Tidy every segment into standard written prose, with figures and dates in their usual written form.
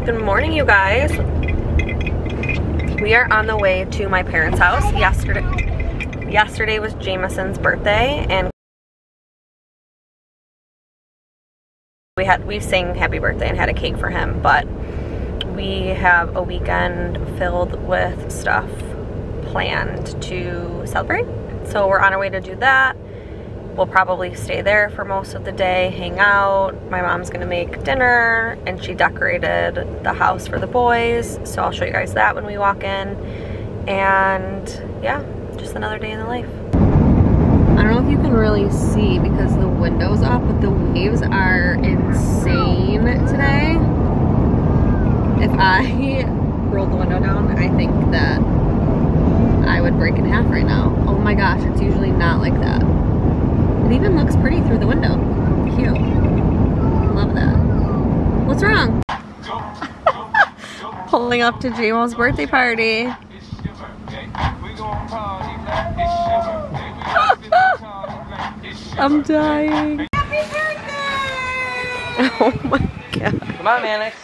Good morning, you guys. We are on the way to my parents' house. Yesterday was Jameson's birthday, and we sang happy birthday and had a cake for him, but we have a weekend filled with stuff planned to celebrate. So we're on our way to do that. We'll probably stay there for most of the day, hang out. My mom's gonna make dinner, and she decorated the house for the boys, so I'll show you guys that when we walk in. And yeah, just another day in the life. I don't know if you can really see because the window's up, but the waves are insane today. If I rolled the window down, I think that I would break in half right now. Oh my gosh, it's usually not like that. It even looks pretty through the window. Cute. Love that. What's wrong? Pulling up to Jamo's birthday party. I'm dying. Happy birthday! Oh my god. Come on, Mannix.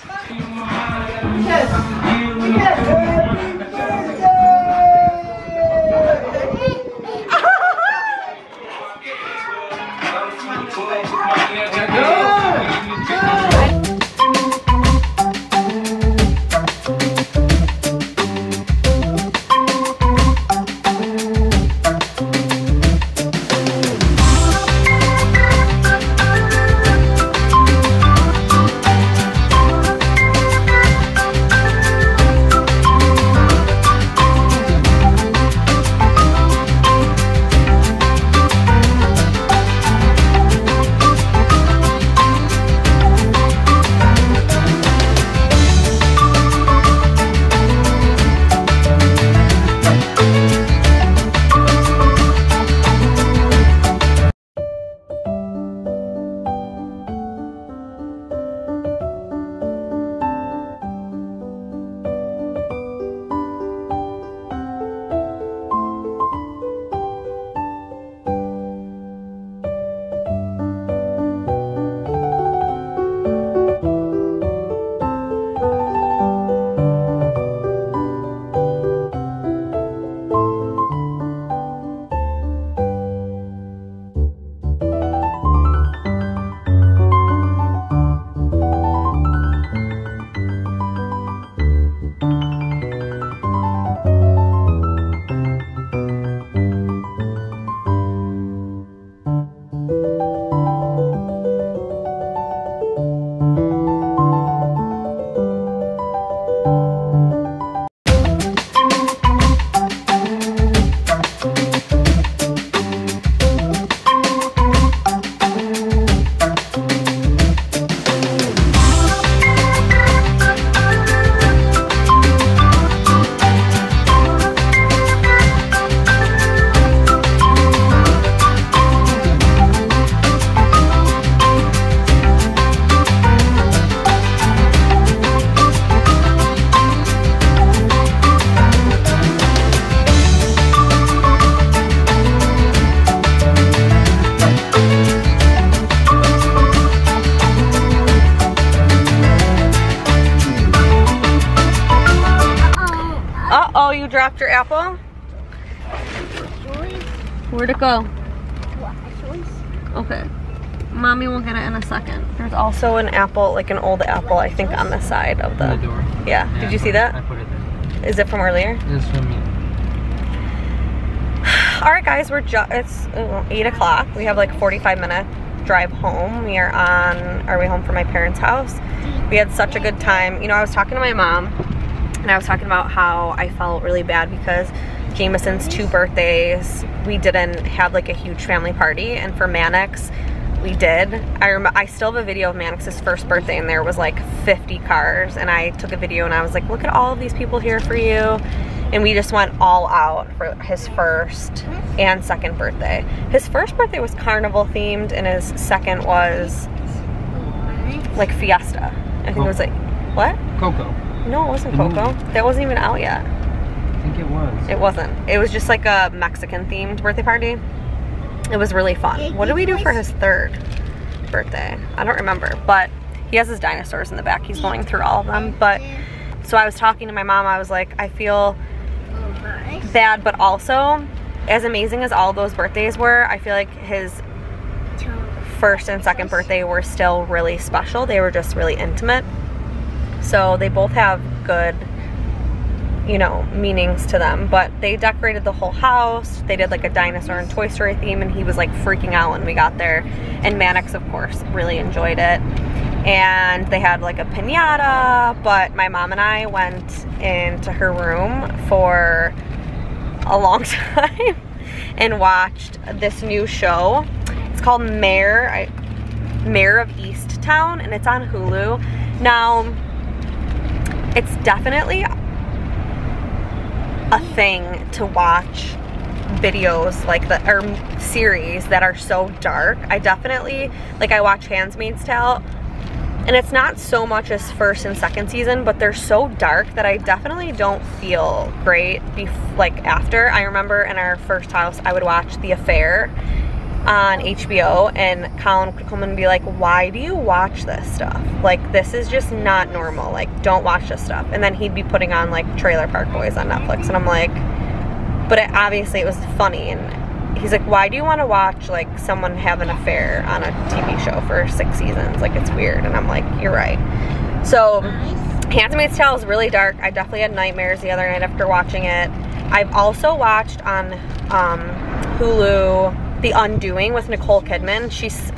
Uh-oh, you dropped your apple? Where'd it go? Okay. Mommy will get it in a second. There's also an apple, like an old apple, I think, on the side of the door. Yeah. Did you see that? I put it there. Is it from earlier? It's from me. Alright guys, it's 8 o'clock. We have like 45-minute drive home. We are on our way home from my parents' house. We had such a good time. You know, I was talking to my mom, and I was talking about how I felt really bad because Jameson's 2 birthdays, we didn't have like a huge family party, and for Mannix, we did. I still have a video of Mannix's first birthday, and there was like 50 cars, and I took a video and I was like, look at all of these people here for you. And we just went all out for his first and second birthday. His first birthday was carnival themed, and his second was like fiesta. I think it was like, what? Coco. No, it wasn't Coco. That wasn't even out yet. I think it was. It wasn't. It was just like a Mexican themed birthday party. It was really fun. What did we do for his third birthday? I don't remember, but He has his dinosaurs in the back. He's going through all of them. But so I was talking to my mom. I was like, I feel bad, but also as amazing as all those birthdays were, I feel like his first and second birthday were still really special. They were just really intimate. So they both have good, you know, meanings to them. But they decorated the whole house. They did like a dinosaur and Toy Story theme, and he was like freaking out when we got there. And Mannix, of course, really enjoyed it. And they had like a piñata, but my mom and I went into her room for a long time and watched this new show. It's called Mayor of Easttown, and it's on Hulu. Now, it's definitely a thing to watch videos like that, or series that are so dark. I definitely, like, I watch Handmaid's Tale, and it's not so much as first and second season, but they're so dark that I definitely don't feel great like after. I remember in our first house, I would watch The Affair on HBO, and Colin would come and be like, why do you watch this stuff? Like, this is just not normal. Like, don't watch this stuff. And then he'd be putting on like Trailer Park Boys on Netflix, and I'm like, but obviously it was funny. And he's like, why do you want to watch like someone have an affair on a TV show for 6 seasons? Like, it's weird. And I'm like, you're right. So Handmaid's Tale is really dark. I definitely had nightmares the other night after watching it. I've also watched on Hulu The Undoing with Nicole Kidman. She's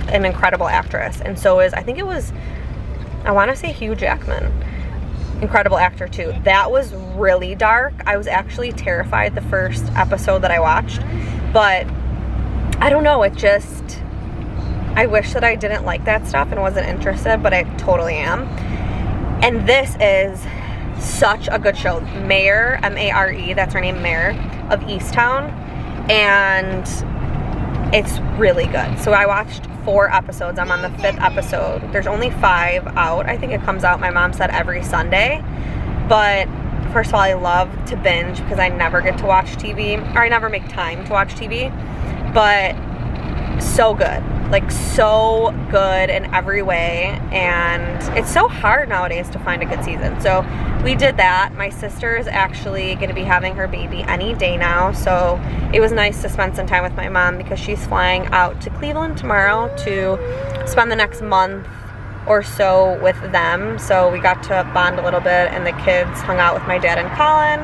an incredible actress, and so is, I think it was, I want to say Hugh Jackman. Incredible actor too. That was really dark. I was actually terrified the first episode that I watched, but I don't know, it just, I wish that I didn't like that stuff and wasn't interested, but I totally am. And this is such a good show. Mayor, M-A-R-E, that's her name, Mayor of Easttown, and it's really good. So I watched 4 episodes. I'm on the 5th episode. There's only 5 out. I think it comes out, my mom said, every Sunday. But first of all, I love to binge because I never get to watch TV, or I never make time to watch TV. But so good. Like, so good in every way. And it's so hard nowadays to find a good season. So we did that. My sister is actually going to be having her baby any day now. So it was nice to spend some time with my mom because she's flying out to Cleveland tomorrow to spend the next month or so with them. So we got to bond a little bit, and the kids hung out with my dad and Colin.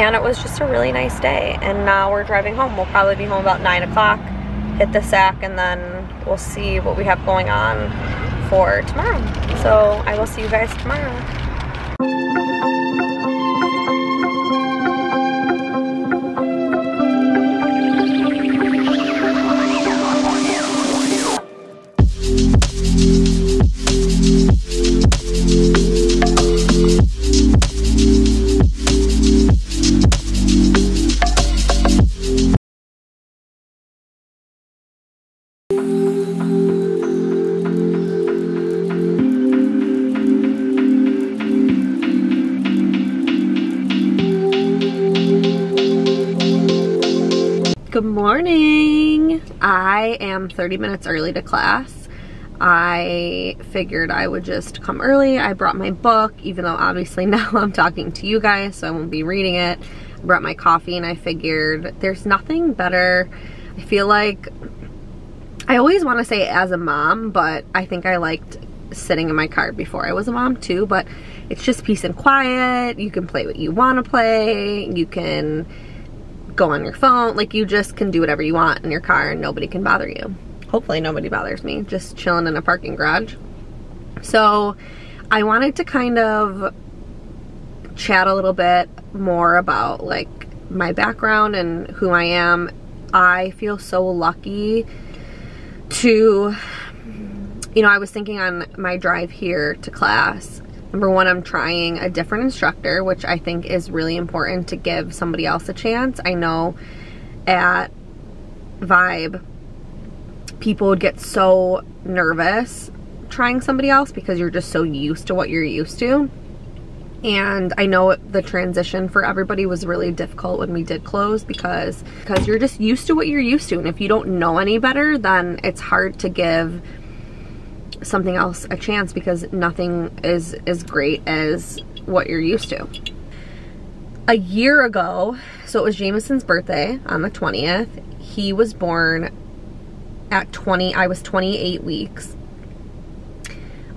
And it was just a really nice day. And now we're driving home. We'll probably be home about 9 o'clock. Hit the sack, and then we'll see what we have going on for tomorrow. So I will see you guys tomorrow. Good morning. I am 30 minutes early to class. I figured I would just come early. I brought my book, even though obviously now I'm talking to you guys, so I won't be reading it. I brought my coffee, and I figured there's nothing better. I feel like, I always want to say as a mom, but I think I liked sitting in my car before I was a mom too, but it's just peace and quiet. You can play what you want to play. You can go on your phone. Like, you just can do whatever you want in your car, and nobody can bother you. Hopefully nobody bothers me, just chilling in a parking garage. So I wanted to kind of chat a little bit more about like my background and who I am. I feel so lucky to, you know, I was thinking on my drive here to class, number one, I'm trying a different instructor, which I think is really important to give somebody else a chance. I know at Vibe, people would get so nervous trying somebody else because you're just so used to what you're used to. And I know the transition for everybody was really difficult when we did close because you're just used to what you're used to. And if you don't know any better, then it's hard to give something else a chance, because nothing is as great as what you're used to. A year ago, so it was Jameson's birthday on the 20th. He was born at I was 28 weeks.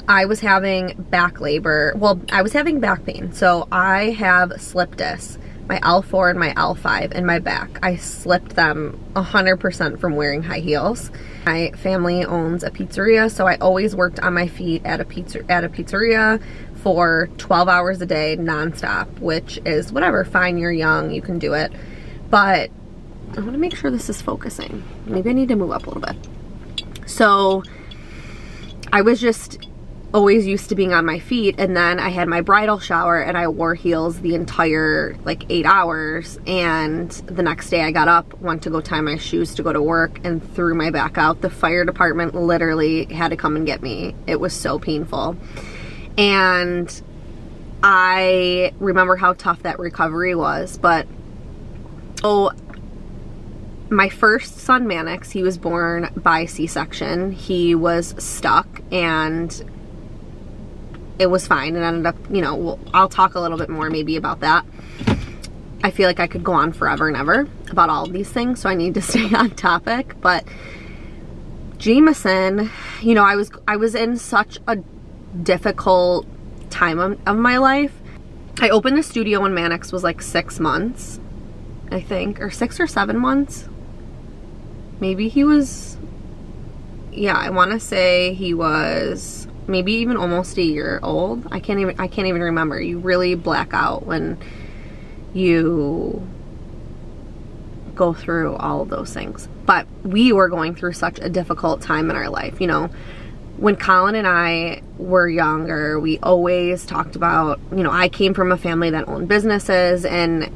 I was having back labor. Well, I was having back pain. So I have slip discs, my L4 and my L5 in my back. I slipped them 100% from wearing high heels. My family owns a pizzeria, so I always worked on my feet at a pizzeria for 12 hours a day nonstop, which is whatever, fine, you're young, you can do it. But I want to make sure this is focusing. Maybe I need to move up a little bit. So I was just always used to being on my feet, and then I had my bridal shower and I wore heels the entire like 8 hours, and the next day I got up, went to go tie my shoes to go to work, and threw my back out. The fire department literally had to come and get me. It was so painful. And I remember how tough that recovery was. But so my first son, Mannix, he was born by C-section. He was stuck and it was fine. It ended up, you know, I'll talk a little bit more maybe about that. I feel like I could go on forever and ever about all of these things, so I need to stay on topic. But Jameson, you know, I was in such a difficult time of my life. I opened the studio when Mannix was like 6 months, I think, or 6 or 7 months. Maybe he was, yeah, I want to say he was maybe even almost a year old. I can't even remember. You really black out when you go through all of those things. But we were going through such a difficult time in our life. You know, when Colin and I were younger, we always talked about, you know, I came from a family that owned businesses, and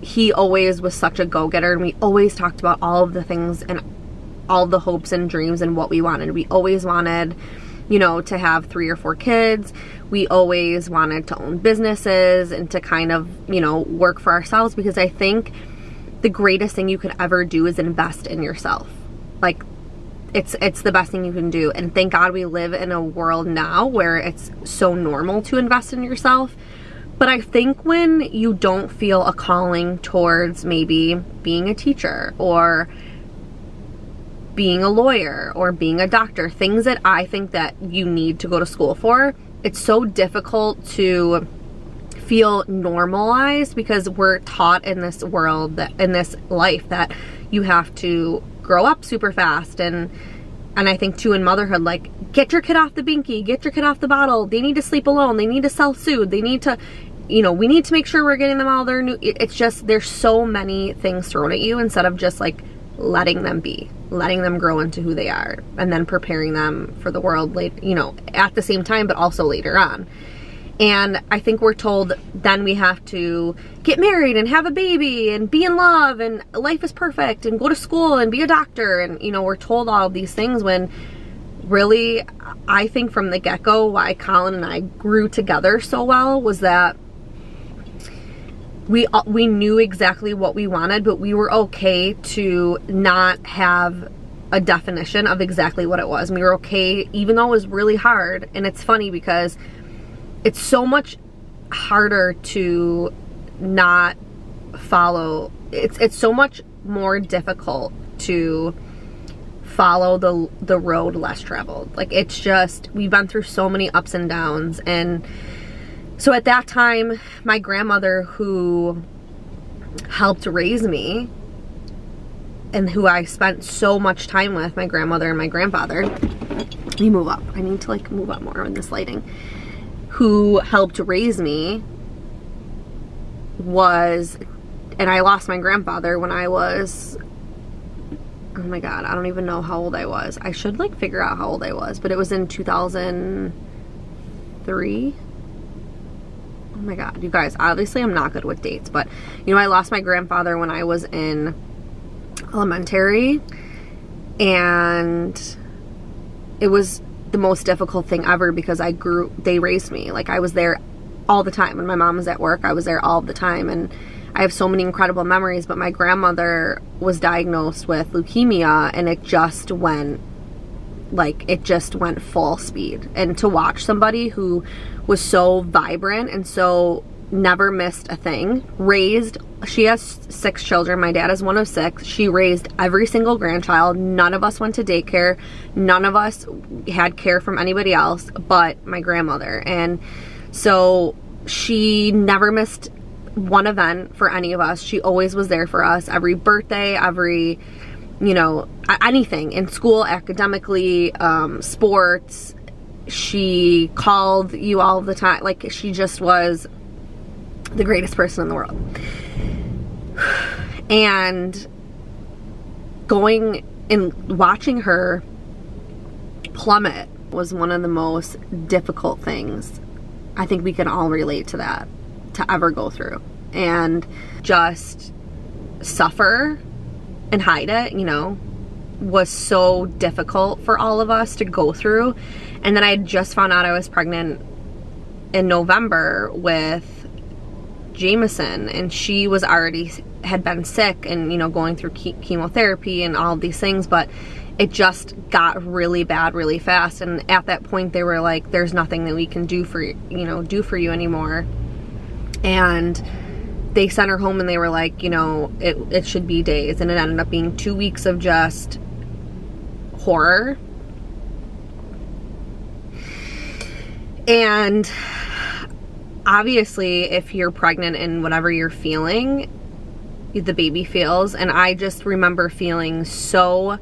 he always was such a go-getter, and we always talked about all of the things and all the hopes and dreams and what we wanted. We always wanted, you know, to have 3 or 4 kids. We always wanted to own businesses and to kind of, you know, work for ourselves, because I think the greatest thing you could ever do is invest in yourself. Like, it's the best thing you can do. And thank God we live in a world now where it's so normal to invest in yourself. But I think when you don't feel a calling towards maybe being a teacher or being a lawyer or being a doctor, things that I think that you need to go to school for, it's so difficult to feel normalized, because we're taught in this world, that in this life, that you have to grow up super fast. And I think too in motherhood, like, get your kid off the binky, get your kid off the bottle, they need to sleep alone, they need to self-soothe, they need to, you know, we need to make sure we're getting them all their new, it's just, there's so many things thrown at you, instead of just like letting them be, letting them grow into who they are, and then preparing them for the world late, you know, at the same time, but also later on. And I think we're told then we have to get married and have a baby and be in love and life is perfect and go to school and be a doctor. And, you know, we're told all of these things, when really, I think from the get-go, why Colin and I grew together so well was that we knew exactly what we wanted, but we were okay to not have a definition of exactly what it was. And we were okay, even though it was really hard. And it's funny because it's so much harder to not follow. It's so much more difficult to follow the road less traveled. Like, it's just, we've been through so many ups and downs. And so at that time, my grandmother, who helped raise me and who I spent so much time with, my grandmother and my grandfather, let me move up. I need to like move up more in this lighting. Who helped raise me was, and I lost my grandfather when I was, oh my God, I don't even know how old I was. I should like figure out how old I was, but it was in 2003. Oh my God, you guys, obviously I'm not good with dates, but you know, I lost my grandfather when I was in elementary, and it was the most difficult thing ever, because they raised me. Like, I was there all the time. When my mom was at work, I was there all the time, and I have so many incredible memories. But my grandmother was diagnosed with leukemia, and it just went like it just went full speed. And to watch somebody who was so vibrant and so never missed a thing, she has 6 children, my dad is one of 6, she raised every single grandchild, none of us went to daycare, none of us had care from anybody else but my grandmother. And so she never missed one event for any of us. She always was there for us, every birthday, every, you know, anything in school, academically, sports. She called you all the time. Like, she just was the greatest person in the world. And going and watching her plummet was one of the most difficult things. I think we can all relate to that, to ever go through. And just suffer and hide it, you know, was so difficult for all of us to go through. And then I had just found out I was pregnant in November with Jameson, and she was already had been sick and, you know, going through chemotherapy and all of these things, but it just got really bad really fast. And at that point they were like, there's nothing that we can do for you, do for you anymore. And they sent her home and they were like, you know, it should be days. And it ended up being 2 weeks of just horror. And obviously, if you're pregnant and whatever you're feeling, the baby feels. And I just remember feeling so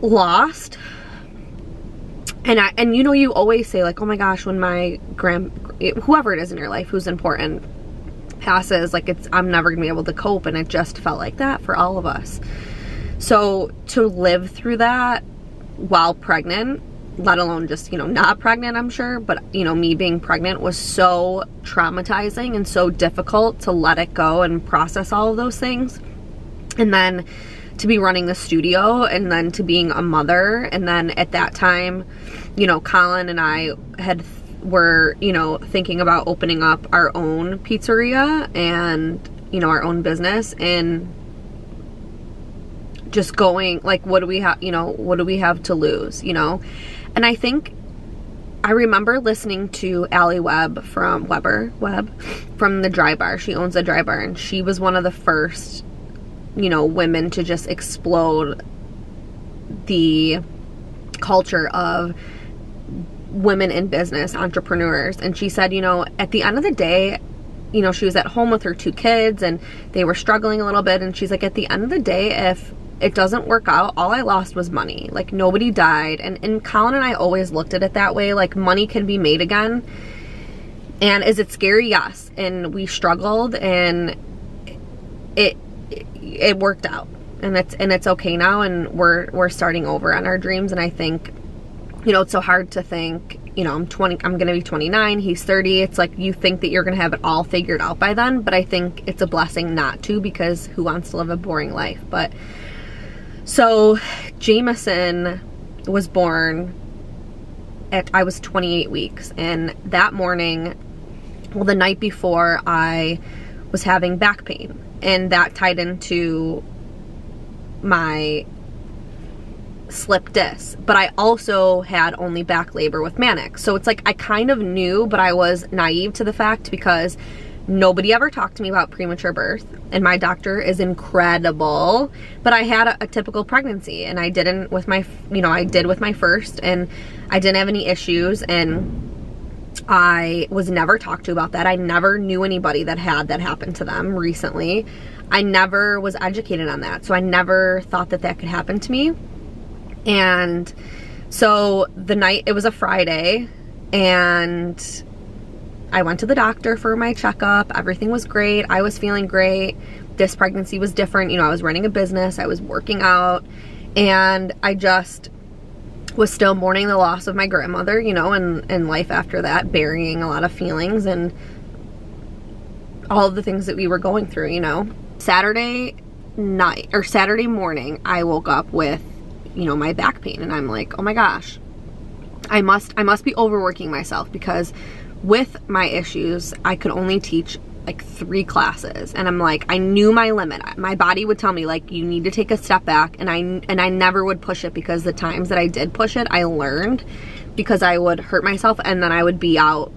lost. And you know, you always say like, oh my gosh, when my whoever it is in your life who's important passes, like I'm never gonna be able to cope. And it just felt like that for all of us. So to live through that while pregnant, let alone just, you know, not pregnant, I'm sure, but, you know, me being pregnant was so traumatizing and so difficult to let it go and process all of those things. And then to be running the studio, and then to being a mother. And then at that time, you know, Colin and I were, you know, thinking about opening up our own pizzeria and, you know, our own business, and just going like, what do we have, you know, what do we have to lose, you know? And I remember listening to Allie Webb from the Dry Bar. She owns a Dry Bar, and she was one of the first, you know, women to just explode the culture of women in business, entrepreneurs. And she said, you know, at the end of the day, you know, she was at home with her 2 kids and they were struggling a little bit. And she's like, at the end of the day, if it doesn't work out, all I lost was money. Like, nobody died. And Colin and I always looked at it that way. Like, money can be made again. And is it scary? Yes. And we struggled, and it worked out. And it's okay now, and we're starting over on our dreams. And I think, you know, it's so hard to think, you know, I'm gonna be 29, he's 30. It's like, you think that you're gonna have it all figured out by then, but I think it's a blessing not to, because who wants to live a boring life? But so Jameson was born I was 28 weeks, and that morning, well, the night before, I was having back pain, and that tied into my slip disc. But I also had only back labor with Manic. So it's like, I kind of knew, but I was naive to the fact, because nobody ever talked to me about premature birth, and my doctor is incredible. But I had a typical pregnancy, and I didn't with my, you know, I did with my first, and I didn't have any issues, and I was never talked to about that. I never knew anybody that had that happen to them recently. I never was educated on that, so I never thought that that could happen to me. And so the night, it was a Friday, and I went to the doctor for my checkup. Everything was great. I was feeling great. This pregnancy was different. You know, I was running a business. I was working out. And I just was still mourning the loss of my grandmother, you know, and life after that, burying a lot of feelings and all of the things that we were going through, you know. Saturday night, or Saturday morning, I woke up with, you know, my back pain. And I'm like, oh my gosh, I must be overworking myself, because with my issues, I could only teach like 3 classes, and I'm like, I knew my limit. My body would tell me like, you need to take a step back, and I never would push it, because the times that I did push it, I learned, because I would hurt myself and then I would be out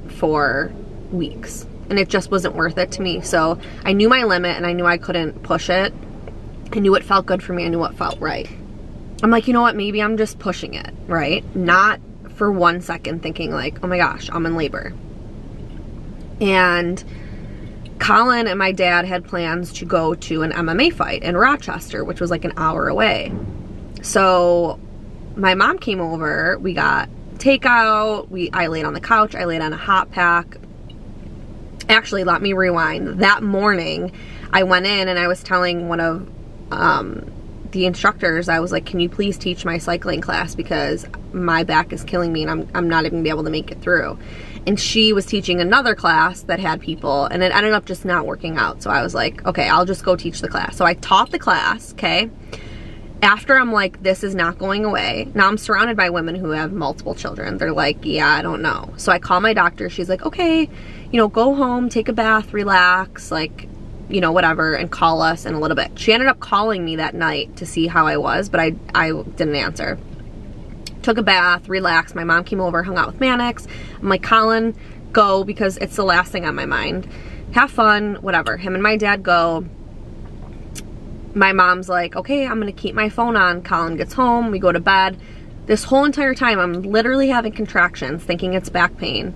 for weeks, and it just wasn't worth it to me. So I knew my limit, and I knew I couldn't push it. I knew what felt good for me. I knew what felt right. I'm like, you know what, maybe I'm just pushing it, right? Not for 1 second thinking like, oh my gosh, I'm in labor. And Colin and my dad had plans to go to an MMA fight in Rochester, which was like an hour away. So my mom came over, we got takeout, I laid on the couch, I laid on a hot pack. Actually, let me rewind. That morning, I went in and I was telling one of the instructors, I was like, can you please teach my cycling class, because my back is killing me and I'm not even gonna be able to make it through. And she was teaching another class that had people, and it ended up just not working out. So I was like, okay, I'll just go teach the class. So I taught the class, okay? After I'm like, this is not going away. Now I'm surrounded by women who have multiple children. They're like, yeah, I don't know. So I call my doctor. She's like, okay, you know, go home, take a bath, relax, like, you know, whatever, and call us in a little bit. She ended up calling me that night to see how I was, but I didn't answer. Took a bath, relaxed. My mom came over, hung out with Mannix. I'm like, Colin, go, because it's the last thing on my mind. Have fun, whatever. Him and my dad go. My mom's like, okay, I'm gonna keep my phone on. Colin gets home, we go to bed. This whole entire time, I'm literally having contractions, thinking it's back pain.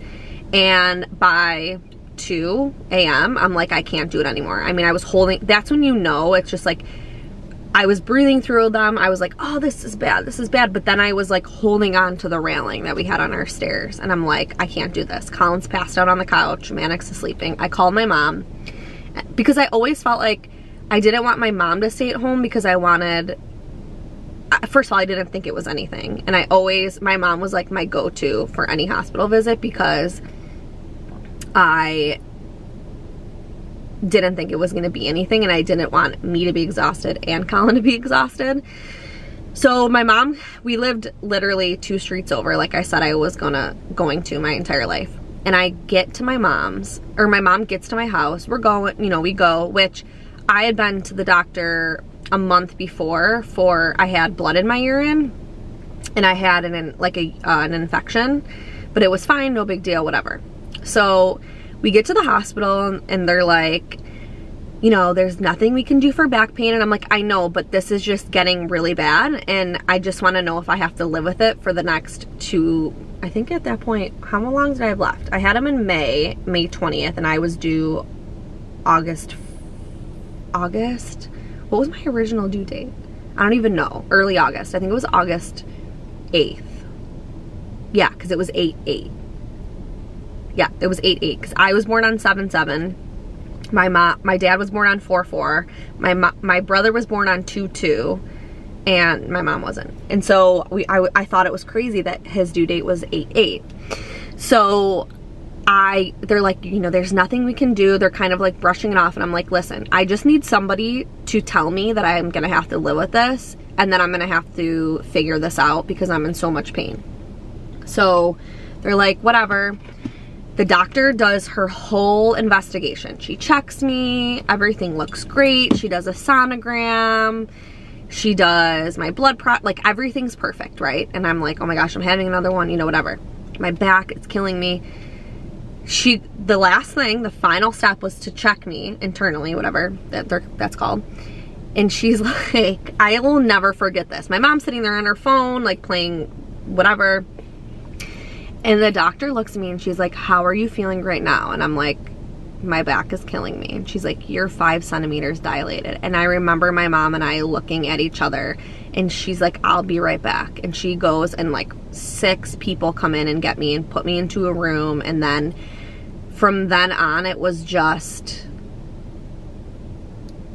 And by 2 a.m., I'm like, I can't do it anymore. I mean, I was holding, that's when you know, it's just like, I was breathing through them. I was like, oh, this is bad, this is bad. But then I was like holding on to the railing that we had on our stairs. And I'm like, I can't do this. Colin's passed out on the couch. Mannix is sleeping. I called my mom, because I always felt like I didn't want my mom to stay at home, because I wanted, first of all, I didn't think it was anything. And my mom was like my go-to for any hospital visit, because I didn't think it was going to be anything, and I didn't want me to be exhausted and Colin to be exhausted. So my mom, we lived literally 2 streets over, like I said I was going to my entire life. And I get to my mom's, or my mom gets to my house. We're going, you know, we go, which I had been to the doctor a month before I had blood in my urine, and I had an infection, but it was fine, no big deal, whatever. So we get to the hospital, and they're like, you know, there's nothing we can do for back pain. And I'm like, I know, but this is just getting really bad, and I just want to know if I have to live with it for the next 2, I think at that point, how long did I have left? I had him in May 20th, and I was due August. What was my original due date? I don't even know. Early August. I think it was August 8th. Yeah, because it was 8/8. Yeah, it was 8/8, because I was born on 7/7. My dad was born on 4/4. My brother was born on 2/2, and my mom wasn't. And so I thought it was crazy that his due date was 8/8. So they're like, you know, there's nothing we can do. They're kind of like brushing it off, and I'm like, listen, I just need somebody to tell me that I'm gonna have to live with this, and then I'm gonna have to figure this out, because I'm in so much pain. So they're like, whatever. The doctor does her whole investigation. She checks me, everything looks great. She does a sonogram, she does my blood like everything's perfect, right? And I'm like, oh my gosh, I'm having another one, you know, whatever. My back, it's killing me. The last thing, the final step was to check me internally, whatever that's called. And she's like, I will never forget this. My mom's sitting there on her phone, like playing whatever. And the doctor looks at me and she's like, how are you feeling right now? And I'm like, my back is killing me. And she's like, you're 5 centimeters dilated. And I remember my mom and I looking at each other, and she's like, I'll be right back. And she goes, and like 6 people come in and get me and put me into a room. And then from then on, it was just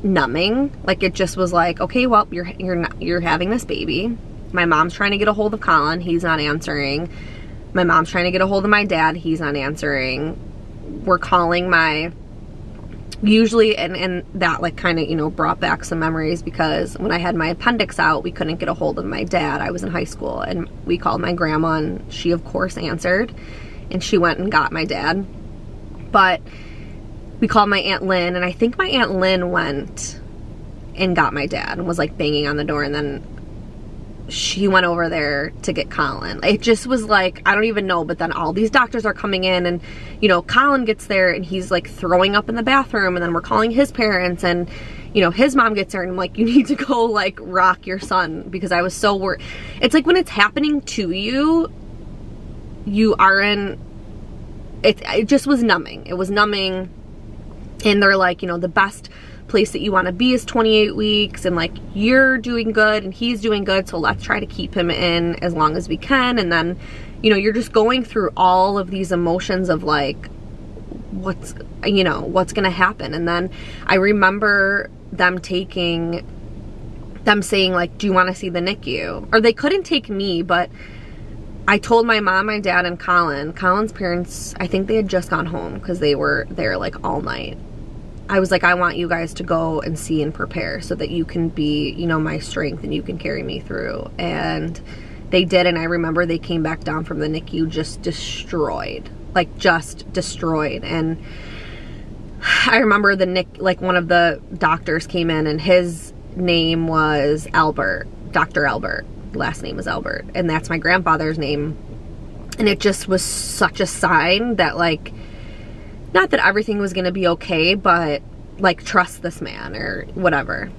numbing. Like, it just was like, okay, well, you're having this baby. My mom's trying to get a hold of Colin. He's not answering. My mom's trying to get a hold of my dad. He's not answering. We're calling usually, and that like kind of, you know, brought back some memories, because when I had my appendix out, we couldn't get a hold of my dad. I was in high school, and we called my grandma, and she of course answered, and she went and got my dad. But we called my Aunt Lynn, and I think my Aunt Lynn went and got my dad and was like banging on the door, and then she went over there to get Colin. It just was like, I don't even know, but then all these doctors are coming in, and you know, Colin gets there and he's like throwing up in the bathroom, and then we're calling his parents, and you know, his mom gets there, and I'm like, you need to go like rock your son, because I was so worried. It's like when it's happening to you, you are in, it just was numbing. It was numbing. And they're like, you know, the best place that you want to be is 28 weeks, and like, you're doing good and he's doing good, so let's try to keep him in as long as we can. And then, you know, you're just going through all of these emotions of like, what's, you know, what's gonna happen. And then I remember them saying like, do you want to see the NICU? Or they couldn't take me, but I told my mom, my dad, and Colin's parents, I think they had just gone home because they were there like all night. I was like, I want you guys to go and see and prepare so that you can be, you know, my strength and you can carry me through. And they did, and I remember they came back down from the NICU just destroyed, like just destroyed. And I remember like one of the doctors came in, and his name was Albert, Dr. Albert. Last name is Albert, and that's my grandfather's name. And it just was such a sign that like, not that everything was gonna be okay, but like, trust this man or whatever.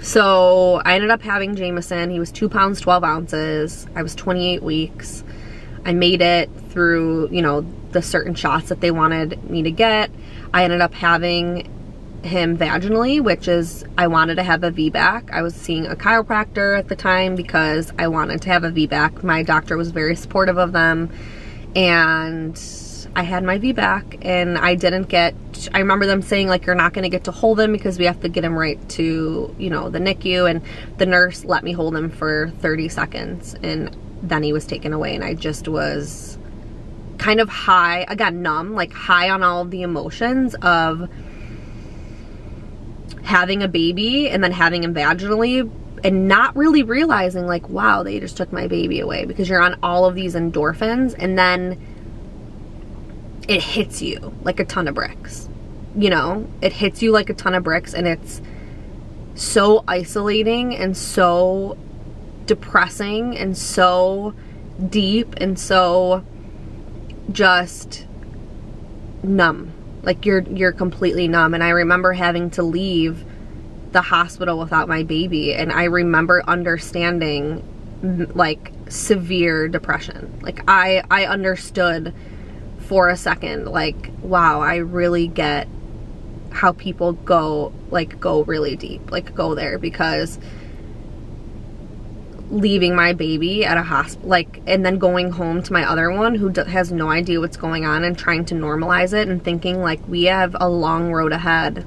So I ended up having Jameson. He was 2 pounds 12 ounces. I was 28 weeks. I made it through, you know, the certain shots that they wanted me to get. I ended up having him vaginally, which is, I wanted to have a VBAC. I was seeing a chiropractor at the time because I wanted to have a VBAC. My doctor was very supportive of them, and I had my VBAC, and I didn't get, I remember them saying like, you're not going to get to hold him because we have to get him right to, you know, the NICU, and the nurse let me hold him for 30 seconds, and then he was taken away. And I just was kind of high, again, numb, like high on all of the emotions of having a baby and then having him vaginally, and not really realizing like, wow, they just took my baby away, because you're on all of these endorphins, and then it hits you like a ton of bricks. You know, it hits you like a ton of bricks, and it's so isolating and so depressing and so deep and so just numb. Like you're completely numb. And I remember having to leave the hospital without my baby, and I remember understanding like severe depression. Like I understood for a second, like, wow, I really get how people go really deep, like go there, because leaving my baby at a hospital, like, and then going home to my other one who has no idea what's going on, and trying to normalize it, and thinking like, we have a long road ahead.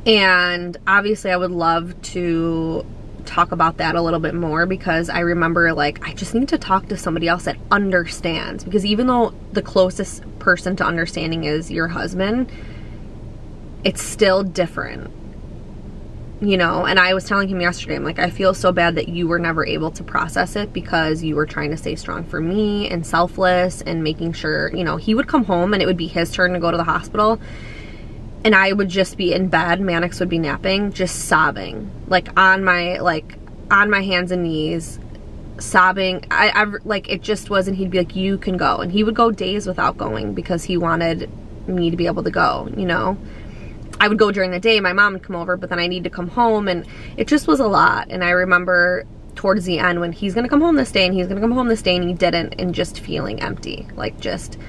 And obviously I would love to talk about that a little bit more, because I remember like, I just need to talk to somebody else that understands, because even though the closest person to understanding is your husband, it's still different, you know. And I was telling him yesterday, I'm like, I feel so bad that you were never able to process it, because you were trying to stay strong for me and selfless, and making sure, you know, he would come home and it would be his turn to go to the hospital, and I would just be in bed, Mannix would be napping, just sobbing, like on my hands and knees, sobbing. I like, it just wasn't, he'd be like, you can go. And he would go days without going because he wanted me to be able to go, you know. I would go during the day, my mom would come over, but then I need to come home, and it just was a lot. And I remember towards the end when he's gonna come home this day, and he's gonna come home this day, and he didn't, and just feeling empty, like just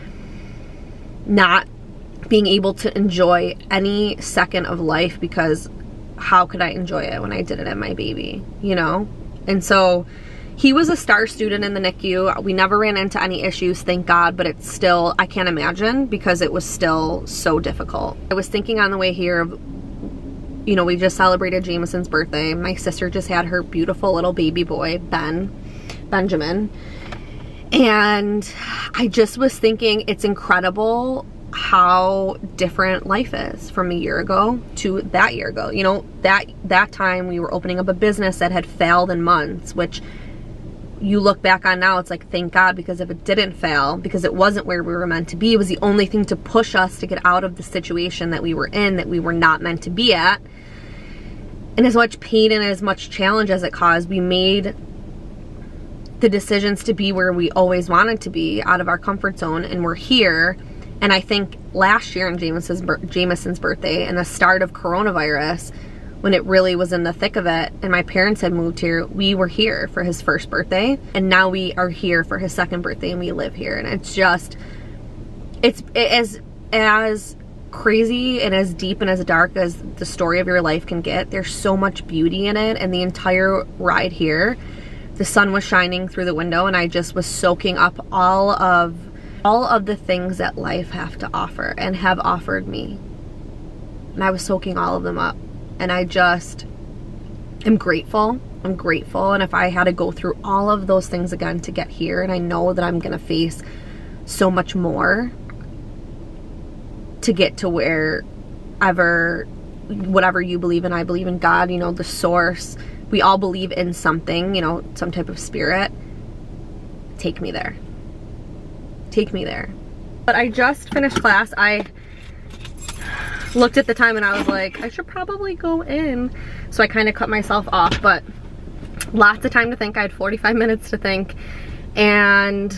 not being able to enjoy any second of life, because how could I enjoy it when I didn't have my baby, you know? And so he was a star student in the NICU. We never ran into any issues, thank God, but it's still, I can't imagine, because it was still so difficult. I was thinking on the way here of, you know, we just celebrated Jameson's birthday. My sister just had her beautiful little baby boy, Benjamin. And I just was thinking, it's incredible how different life is from a year ago to that year ago. You know, that time we were opening up a business that had failed in months, which you look back on now, it's like, thank God, because if it didn't fail, because it wasn't where we were meant to be, it was the only thing to push us to get out of the situation that we were in, that we were not meant to be at. And as much pain and as much challenge as it caused, we made the decisions to be where we always wanted to be, out of our comfort zone, and we're here. And I think last year on Jameson's birthday and the start of coronavirus, when it really was in the thick of it, and my parents had moved here, we were here for his first birthday, and now we are here for his second birthday, and we live here. And it's just, it's as crazy and as deep and as dark as the story of your life can get. There's so much beauty in it, and the entire ride here, the sun was shining through the window, and I just was soaking up all of the things that life have to offer and have offered me. And I was soaking all of them up. And I just am grateful. I'm grateful. And if I had to go through all of those things again to get here, and I know that I'm going to face so much more to get to whatever you believe in, I believe in God, you know, the source. We all believe in something, you know, some type of spirit. Take me there. Take me there. But I just finished class. I looked at the time and I was like, I should probably go in. So I kind of cut myself off, but lots of time to think. I had 45 minutes to think. And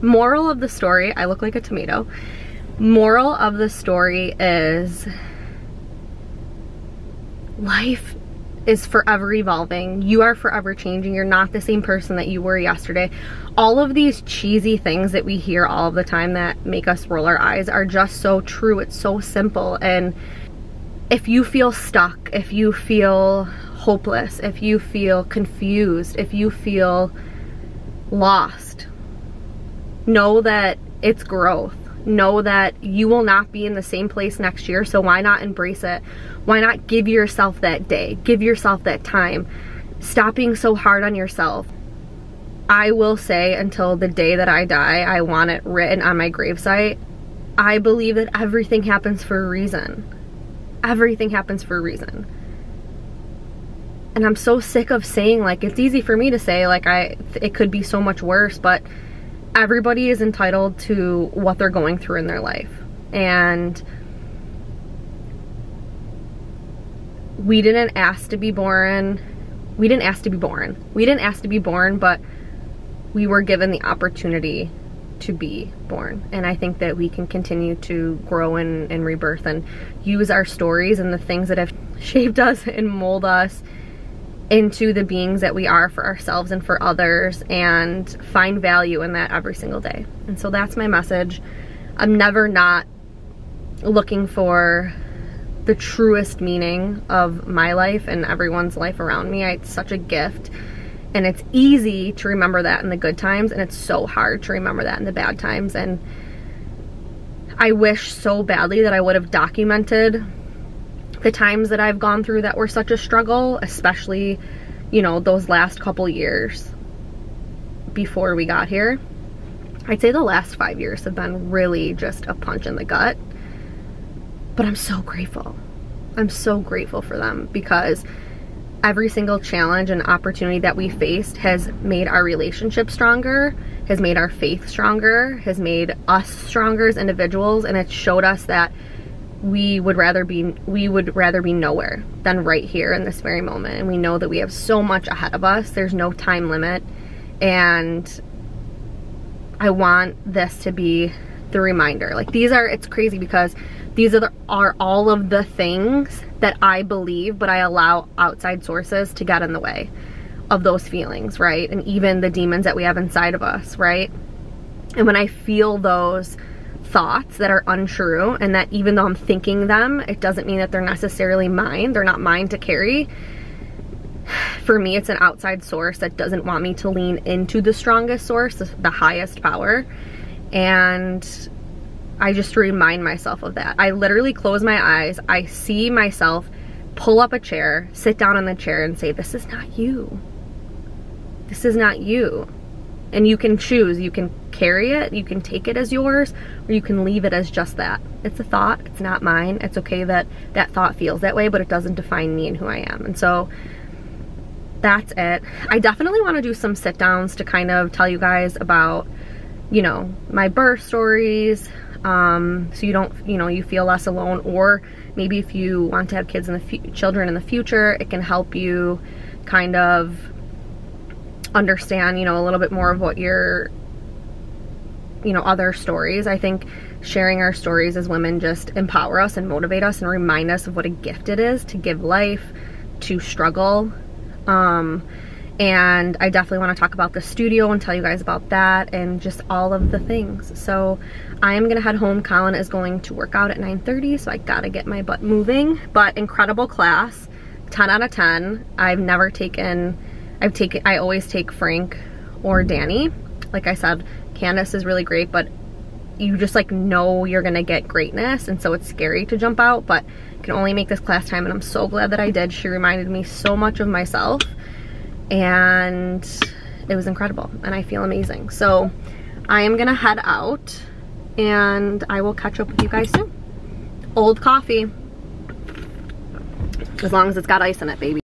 moral of the story, I look like a tomato. Moral of the story is life is forever evolving. You are forever changing. You're not the same person that you were yesterday. All of these cheesy things that we hear all of the time that make us roll our eyes are just so true. It's so simple. And if you feel stuck, if you feel hopeless, if you feel confused, if you feel lost, know that it's growth. Know that you will not be in the same place next year, so why not embrace it? Why not give yourself that day? Give yourself that time. Stop being so hard on yourself. I will say, until the day that I die, I want it written on my gravesite, I believe that everything happens for a reason. Everything happens for a reason. And I'm so sick of saying, like, it's easy for me to say, like, it could be so much worse, but everybody is entitled to what they're going through in their life. And we didn't ask to be born. We didn't ask to be born. We didn't ask to be born, but we were given the opportunity to be born. And I think that we can continue to grow and rebirth and use our stories and the things that have shaped us and mold us into the beings that we are for ourselves and for others, and find value in that every single day. And so that's my message. I'm never not looking for the truest meaning of my life and everyone's life around me. It's such a gift, and it's easy to remember that in the good times, and it's so hard to remember that in the bad times. And I wish so badly that I would have documented the times that I've gone through that were such a struggle, especially, you know, those last couple years before we got here. I'd say the last 5 years have been really just a punch in the gut, but I'm so grateful. I'm so grateful for them, because every single challenge and opportunity that we faced has made our relationship stronger, has made our faith stronger, has made us stronger as individuals, and it showed us that we would rather be nowhere than right here in this very moment. And we know that we have so much ahead of us. There's no time limit. And I want this to be the reminder. Like, it's crazy because these are all of the things that I believe, but I allow outside sources to get in the way of those feelings, right? And even the demons that we have inside of us, right? And when I feel those thoughts that are untrue, and that even though I'm thinking them, it doesn't mean that they're necessarily mine. They're not mine to carry. For me, it's an outside source that doesn't want me to lean into the strongest source, the highest power. And I just remind myself of that. I literally close my eyes. I see myself pull up a chair, sit down in the chair, and say, this is not you. This is not you. And you can choose. You can carry it, you can take it as yours, or you can leave it as just that. It's a thought, it's not mine. It's okay that that thought feels that way, but it doesn't define me and who I am. And so that's it. I definitely want to do some sit downs to kind of tell you guys about, you know, my birth stories, so you don't, you know, you feel less alone, or maybe if you want to have kids in the children in the future, it can help you kind of understand, you know, a little bit more of what your, you know, other stories. I think sharing our stories as women just empower us and motivate us and remind us of what a gift it is to give life, to struggle. And I definitely want to talk about the studio and tell you guys about that and just all of the things. So I am gonna head home. Colin is going to work out at 9:30, so I gotta get my butt moving. But incredible class, 10 out of 10. I always take Frank or Danny. Like I said, Candace is really great, but you just like know you're gonna get greatness, and so it's scary to jump out, but I can only make this class time, and I'm so glad that I did. She reminded me so much of myself, and it was incredible, and I feel amazing. So I am gonna head out, and I will catch up with you guys soon. Old coffee, as long as it's got ice in it, baby.